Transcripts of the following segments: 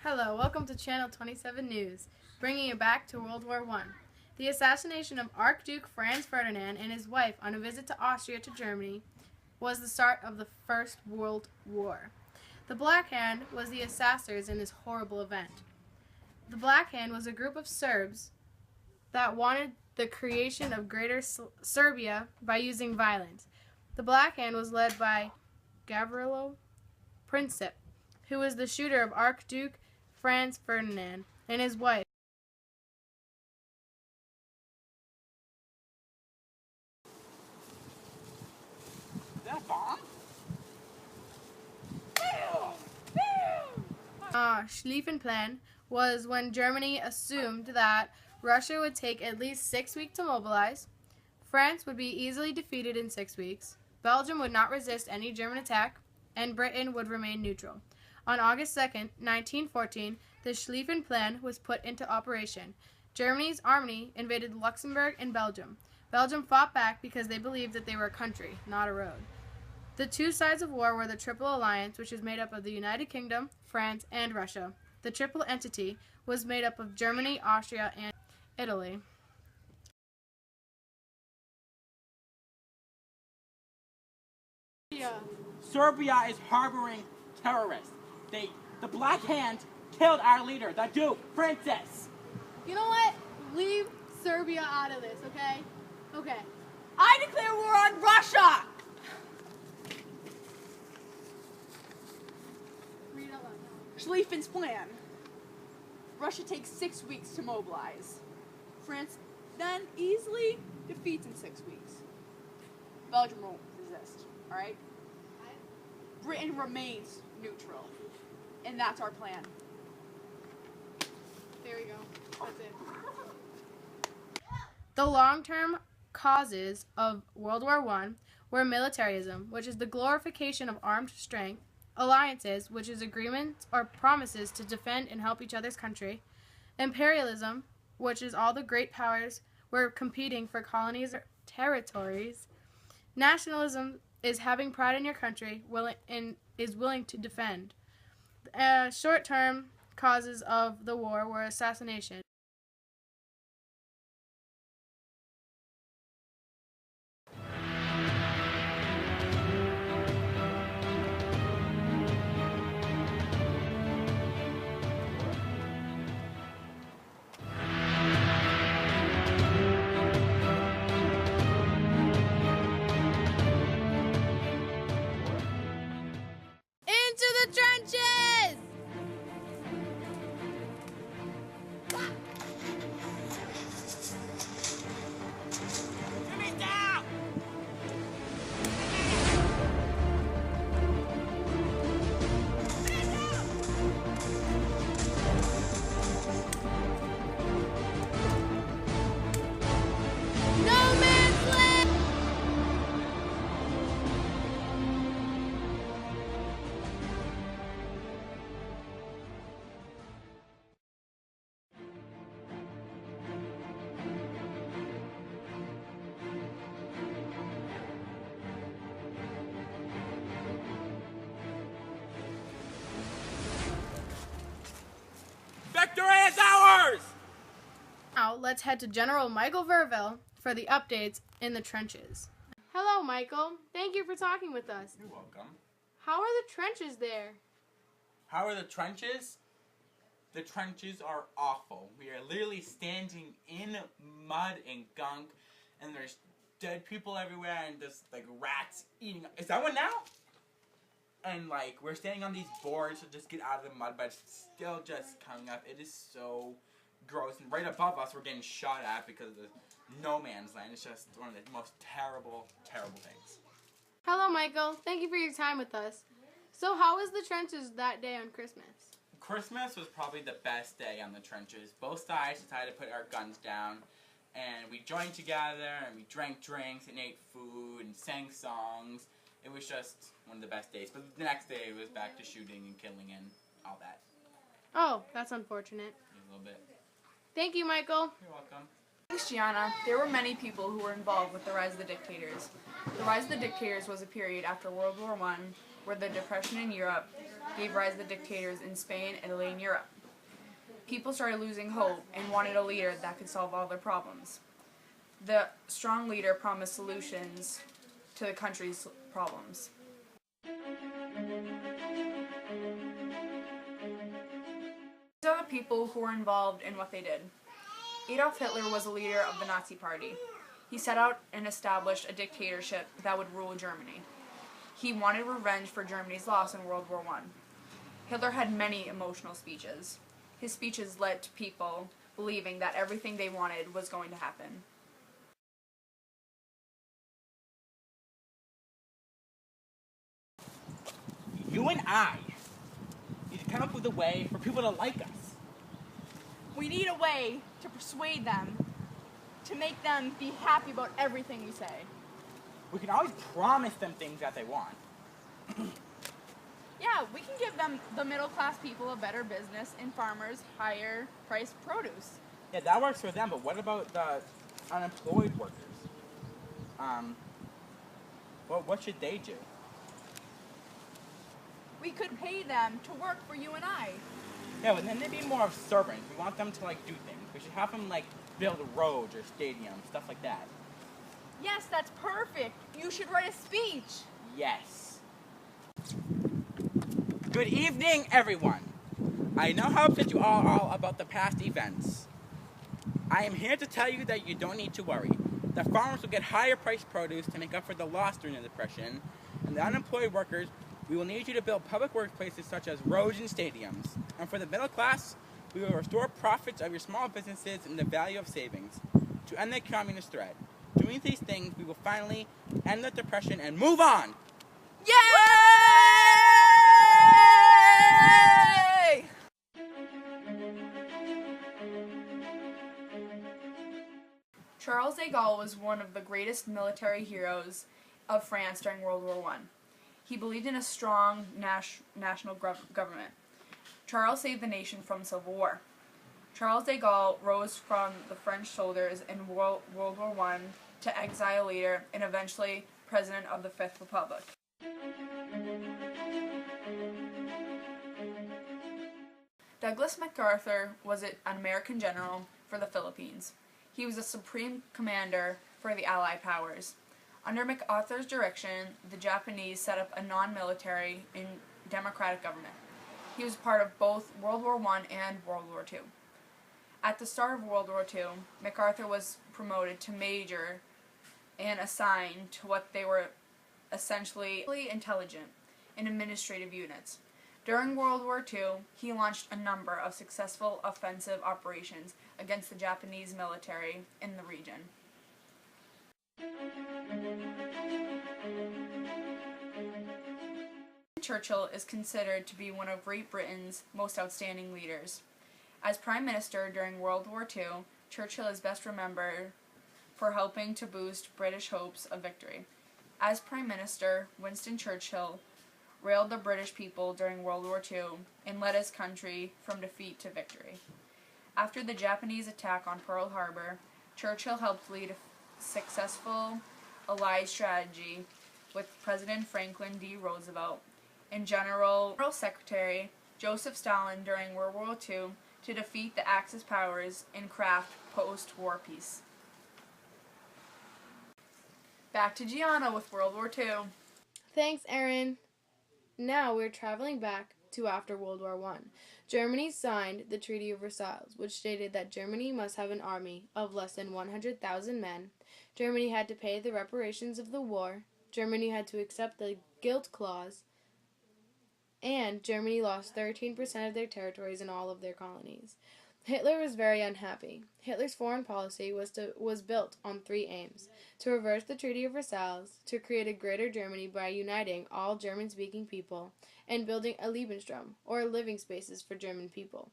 Hello, welcome to Channel 27 News, bringing you back to World War I. The assassination of Archduke Franz Ferdinand and his wife on a visit to Austria to Germany was the start of the First World War. The Black Hand was the assassins in this horrible event. The Black Hand was a group of Serbs that wanted the creation of Greater Serbia by using violence. The Black Hand was led by Gavrilo Princip, who was the shooter of Archduke Franz Ferdinand and his wife. Is that a bomb? Schlieffenplan was when Germany assumed that Russia would take at least 6 weeks to mobilize, France would be easily defeated in 6 weeks, Belgium would not resist any German attack, and Britain would remain neutral. On August 2, 1914, the Schlieffenplan was put into operation. Germany's army invaded Luxembourg and Belgium. Belgium fought back because they believed that they were a country, not a road. The two sides of war were the Triple Alliance, which is made up of the United Kingdom, France, and Russia. The Triple Entity was made up of Germany, Austria, and Italy. Serbia is harboring terrorists. The Black Hand killed our leader, the Duke, Princess. You know what? Leave Serbia out of this, okay? Okay. I declare war on Russia! Read out loud. Schlieffen's plan. Russia takes 6 weeks to mobilize. France then easily defeats in 6 weeks. Belgium won't resist, alright? Britain remains neutral. And that's our plan. There we go. That's it. The long-term causes of World War I were militarism, which is the glorification of armed strength, alliances, which is agreements or promises to defend and help each other's country, imperialism, which is all the great powers were competing for colonies or territories, nationalism is having pride in your country and is willing to defend. Short-term causes of the war were assassination. Into the trenches! Jimmy's down! No man's land! Victory is ours! Now, let's head to General Michael Verville for the updates in the trenches. Hello, Michael. Thank you for talking with us. You're welcome. How are the trenches there? How are the trenches? The trenches are awful. We are literally standing in mud and gunk, and there's dead people everywhere, and there's like rats eating. Is that one now? And like we're standing on these boards to just get out of the mud, but it's still just coming up. It is so gross. And right above us, we're getting shot at because of the no man's land. It's just one of the most terrible, terrible things. Hello, Michael. Thank you for your time with us. So how was the trenches that day on Christmas? Christmas was probably the best day on the trenches. Both sides decided to put our guns down, and we joined together, and we drank drinks, and ate food, and sang songs. It was just one of the best days. But the next day, it was back to shooting and killing and all that. Oh, that's unfortunate. A little bit. Thank you, Michael. You're welcome. Thanks, Gianna. There were many people who were involved with the rise of the dictators. The rise of the dictators was a period after World War I where the Depression in Europe gave rise to the dictators in Spain, Italy, and Europe. People started losing hope and wanted a leader that could solve all their problems. The strong leader promised solutions to the country's problems. These are the people who were involved in what they did. Adolf Hitler was a leader of the Nazi Party. He set out and established a dictatorship that would rule Germany. He wanted revenge for Germany's loss in World War I. Hitler had many emotional speeches. His speeches led to people believing that everything they wanted was going to happen. You and I need to come up with a way for people to like us. We need a way to persuade them, to make them be happy about everything we say. We can always promise them things that they want. Yeah, we can give them, the middle-class people, a better business and farmers higher priced produce. Yeah, that works for them, but what about the unemployed workers? What should they do? We could pay them to work for you and I. Yeah, but then they'd be more of servants. We want them to, like, do things. We should have them, like, build roads or stadiums, stuff like that. Yes, that's perfect. You should write a speech. Yes. Good evening, everyone. I know how upset you all are about the past events. I am here to tell you that you don't need to worry. The farmers will get higher priced produce to make up for the loss during the Depression, and the unemployed workers, we will need you to build public workplaces such as roads and stadiums. And for the middle class, we will restore profits of your small businesses and the value of savings to end the communist threat. Doing these things, we will finally end the Depression and move on! Yay! Charles de Gaulle was one of the greatest military heroes of France during World War I. He believed in a strong national government. Charles saved the nation from civil war. Charles de Gaulle rose from the French soldiers in World War I to exile leader and eventually president of the Fifth Republic. Douglas MacArthur was an American general for the Philippines. He was a supreme commander for the Allied powers. Under MacArthur's direction, the Japanese set up a non-military and democratic government. He was part of both World War I and World War II. At the start of World War II, MacArthur was promoted to major and assigned to what they were essentially intelligent and administrative units. During World War II, he launched a number of successful offensive operations against the Japanese military in the region. Churchill is considered to be one of Great Britain's most outstanding leaders. As Prime Minister during World War II, Churchill is best remembered for helping to boost British hopes of victory. As Prime Minister, Winston Churchill railed the British people during World War II and led his country from defeat to victory. After the Japanese attack on Pearl Harbor, Churchill helped lead a successful Allied strategy with President Franklin D. Roosevelt and General Secretary Joseph Stalin during World War II to defeat the Axis powers and craft post-war peace. Back to Gianna with World War II. Thanks, Erin. Now we're traveling back to after World War I. Germany signed the Treaty of Versailles, which stated that Germany must have an army of less than 100,000 men. Germany had to pay the reparations of the war. Germany had to accept the Guilt Clause. And Germany lost 13% of their territories and all of their colonies. Hitler was very unhappy. Hitler's foreign policy was built on three aims: to reverse the Treaty of Versailles, to create a greater Germany by uniting all German-speaking people, and building a Lebensraum, or living spaces for German people.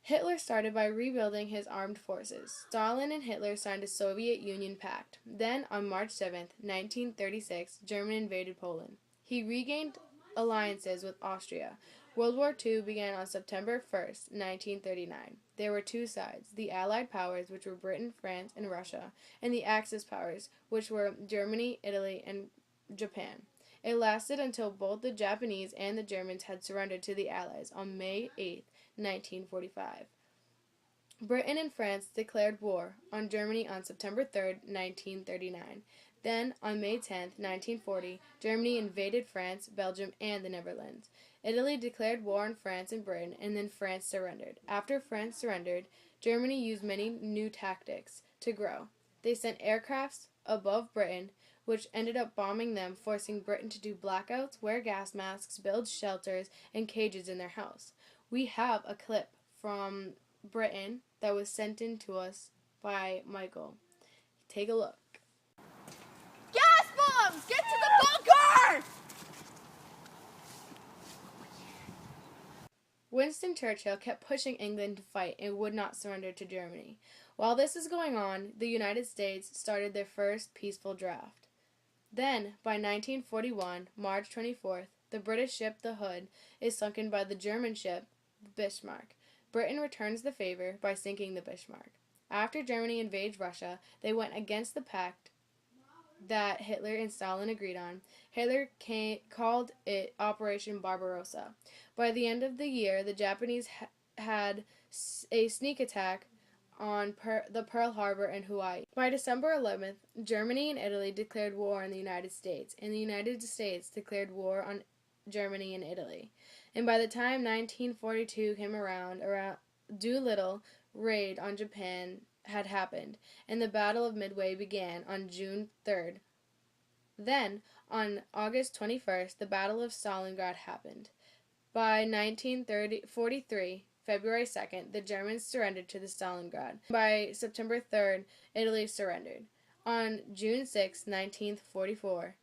Hitler started by rebuilding his armed forces. Stalin and Hitler signed a Soviet Union pact. Then, on March 7, 1936, Germany invaded Poland. He regained alliances with Austria, World War II began on September 1st, 1939. There were two sides, the Allied powers, which were Britain, France, and Russia, and the Axis powers, which were Germany, Italy, and Japan. It lasted until both the Japanese and the Germans had surrendered to the Allies on May 8, 1945. Britain and France declared war on Germany on September 3, 1939. Then, on May 10, 1940, Germany invaded France, Belgium, and the Netherlands. Italy declared war on France and Britain, and then France surrendered. After France surrendered, Germany used many new tactics to grow. They sent aircrafts above Britain, which ended up bombing them, forcing Britain to do blackouts, wear gas masks, build shelters, and cages in their house. We have a clip from Britain that was sent in to us by Michael. Take a look. Gas bombs! Get to the bunker! Winston Churchill kept pushing England to fight and would not surrender to Germany. While this is going on, the United States started their first peaceful draft. Then, by 1941, March 24th, the British ship the Hood is sunken by the German ship Bismarck. Britain returns the favor by sinking the Bismarck. After Germany invades Russia, they went against the pact that Hitler and Stalin agreed on. Hitler called it Operation Barbarossa. By the end of the year, the Japanese had a sneak attack on the Pearl Harbor and Hawaii. By December 11th, Germany and Italy declared war on the United States, and the United States declared war on Germany and Italy. And by the time 1942 came around Doolittle raid on Japan had happened, and the Battle of Midway began on June 3rd. Then, on August 21st, the Battle of Stalingrad happened. By 1943, February 2nd, the Germans surrendered to the Stalingrad. By September 3rd, Italy surrendered. On June 6, 1944,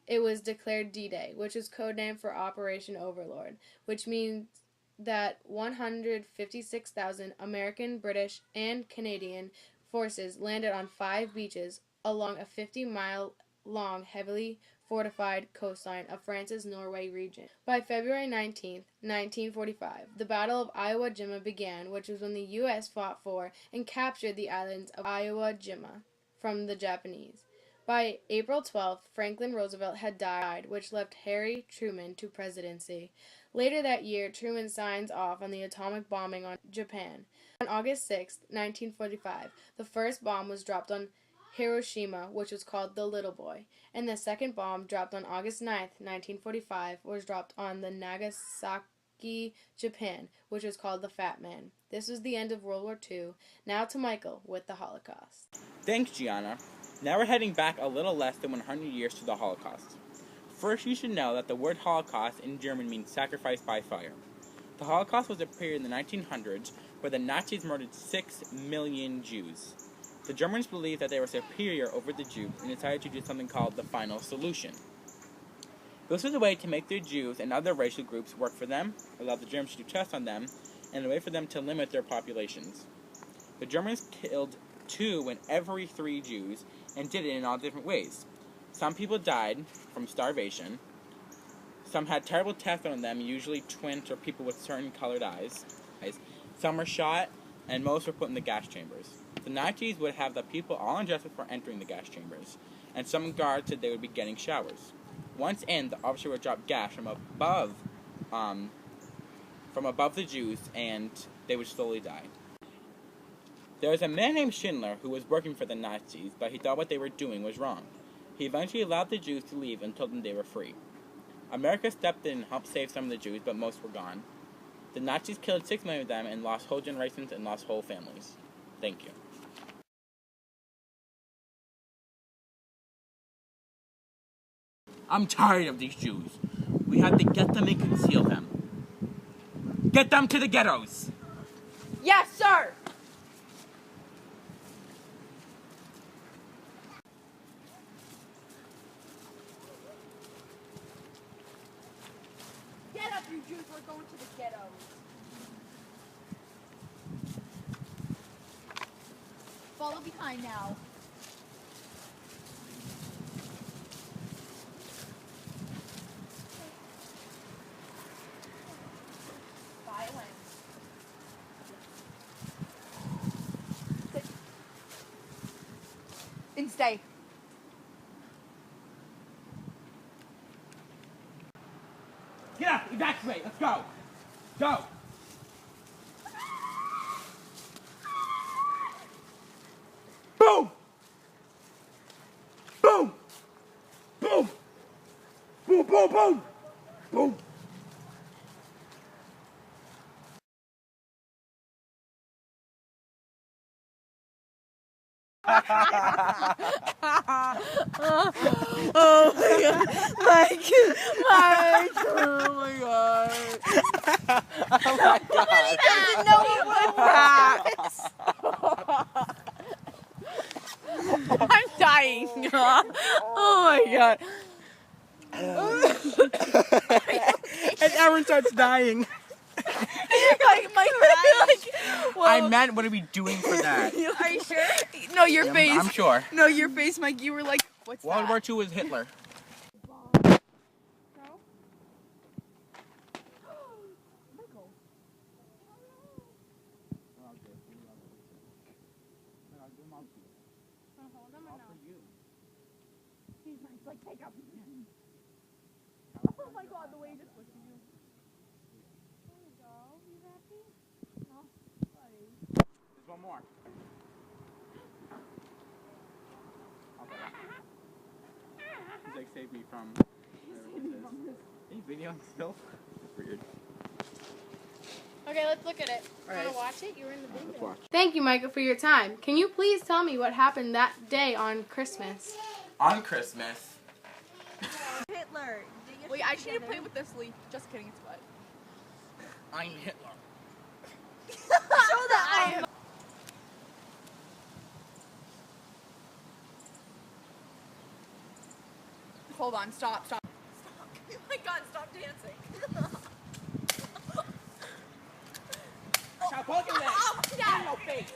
it was declared D-Day, which is codename for Operation Overlord, which means that 156,000 American, British, and Canadian forces landed on 5 beaches along a 50-mile-long, heavily fortified coastline of France's Norway region. By February 19, 1945, the Battle of Iwo Jima began, which was when the U.S. fought for and captured the islands of Iwo Jima from the Japanese. By April 12th, Franklin Roosevelt had died, which left Harry Truman to presidency. Later that year, Truman signs off on the atomic bombing on Japan. On August 6, 1945, the first bomb was dropped on Hiroshima, which was called the Little Boy, and the second bomb, dropped on August 9, 1945, was dropped on the Nagasaki, Japan, which was called the Fat Man. This was the end of World War II. Now to Michael with the Holocaust. Thanks, Gianna. Now we're heading back a little less than 100 years to the Holocaust. First, you should know that the word Holocaust in German means sacrifice by fire. The Holocaust was a period in the 1900s where the Nazis murdered 6 million Jews. The Germans believed that they were superior over the Jews and decided to do something called the final solution. This was a way to make the Jews and other racial groups work for them, allow the Germans to do tests on them, and a way for them to limit their populations. The Germans killed 2 in every 3 Jews and did it in all different ways. Some people died from starvation. Some had terrible tests on them, usually twins or people with certain colored eyes. Some were shot, and most were put in the gas chambers. The Nazis would have the people all undressed before entering the gas chambers, and some guards said they would be getting showers. Once in, the officer would drop gas from above the Jews, and they would slowly die. There was a man named Schindler who was working for the Nazis, but he thought what they were doing was wrong. He eventually allowed the Jews to leave and told them they were free. America stepped in and helped save some of the Jews, but most were gone. The Nazis killed 6 million of them and lost whole generations and lost whole families. Thank you. I'm tired of these Jews. We have to get them and conceal them. Get them to the ghettos! Yes, sir! Get up, you Jews, we're going to the ghettos. Follow behind now. Stay. Get up! Evacuate! Let's go! Go! Boom! Boom! Boom! Boom, boom, boom! Boom! Oh my god. Mike. Oh my god. Oh my god! Doesn't know what was. I'm dying. Oh my god. And Aaron starts dying. Well, I meant, what are we doing for that? are you sure? No, your face. I'm sure. No, your face, Mike. You were like, what's World that? War II was Hitler. Oh my god, the way he just looked at you. There's one more. He's like, save me from. Are you videoing still? Weird. Okay, let's look at it. Alright. Want to watch it? You were in the video. Let's watch. Thank you, Michael, for your time. Can you please tell me what happened that day on Christmas? On Christmas. Hitler. Wait, I should have played with this leaf. Just kidding, it's wet. I'm Hitler. Show that I am. Hold on, stop. Oh my god, stop dancing. Stop poking that! Oh, yeah. No face!